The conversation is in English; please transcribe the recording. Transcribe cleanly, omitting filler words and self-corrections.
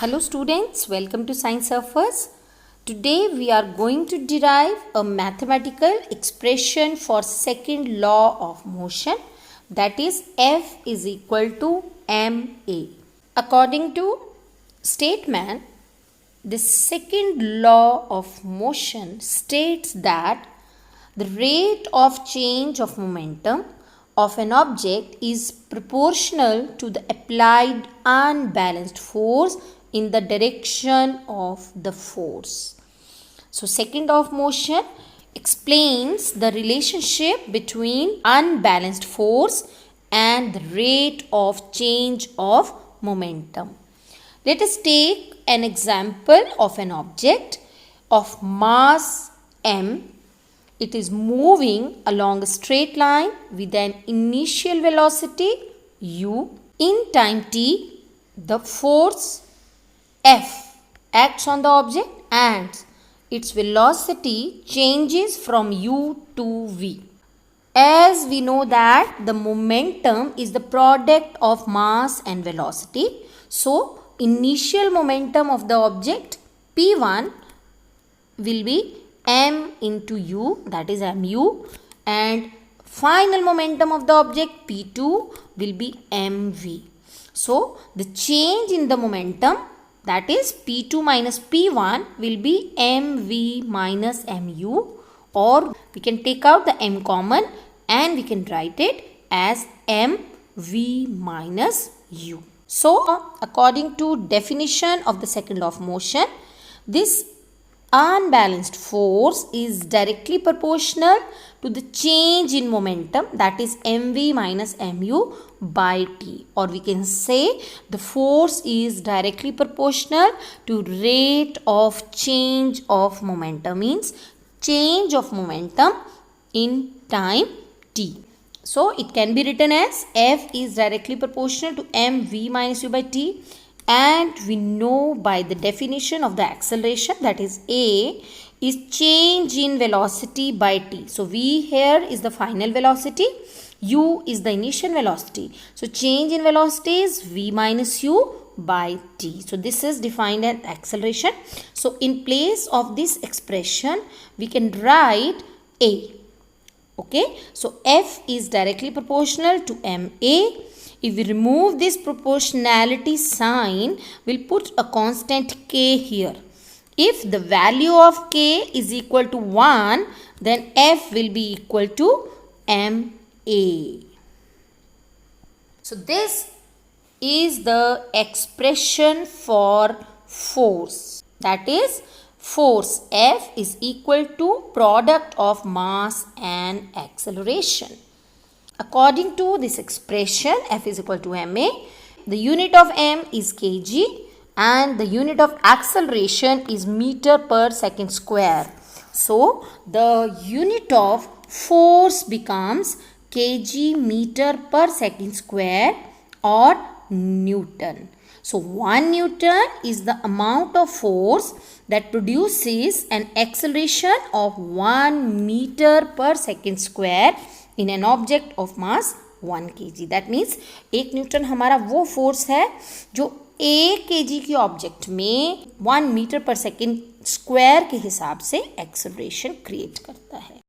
Hello students, welcome to Science Surfers. Today we are going to derive a mathematical expression for second law of motion, that is F is equal to ma. According to Statement, the second law of motion states that the rate of change of momentum of an object is proportional to the applied unbalanced force in the direction of the force. So, second law of motion explains the relationship between unbalanced force and the rate of change of momentum. Let us take an example of an object of mass m. It is moving along a straight line with an initial velocity u. In time t, the force F acts on the object and its velocity changes from u to v. As we know that the momentum is the product of mass and velocity, so initial momentum of the object P1 will be m into u, that is mu, and final momentum of the object P2 will be mv. So the change in the momentum, that is P2 minus P1, will be mv minus mu, or we can take out the m common and we can write it as mv minus u. So according to definition of the second law of motion, this unbalanced force is directly proportional to the change in momentum, that is mv minus mu by t, or we can say the force is directly proportional to rate of change of momentum, means change of momentum in time t. So it can be written as F is directly proportional to mv minus u by t, and we know by the definition of the acceleration, that is A is change in velocity by t. So v here is the final velocity, u is the initial velocity. So change in velocity is v minus u by t. So this is defined as acceleration. So in place of this expression, we can write A. Okay, so F is directly proportional to ma. If we remove this proportionality sign, we'll put a constant k here. If the value of k is equal to 1, then F will be equal to ma. So this is the expression for force, that is force F is equal to product of mass and acceleration. According to this expression, F is equal to ma, the unit of m is kg and the unit of acceleration is meter per second square. So the unit of force becomes kg meter per second square or Newton. So 1 Newton is the amount of force that produces an acceleration of 1 meter per second square in an object of mass 1 kg. That means 1 Newton हमारा वो force है जो 1 kg के object में 1 metre पर second square के हिसाब से एक्सेलरेशन क्रिएट करता है.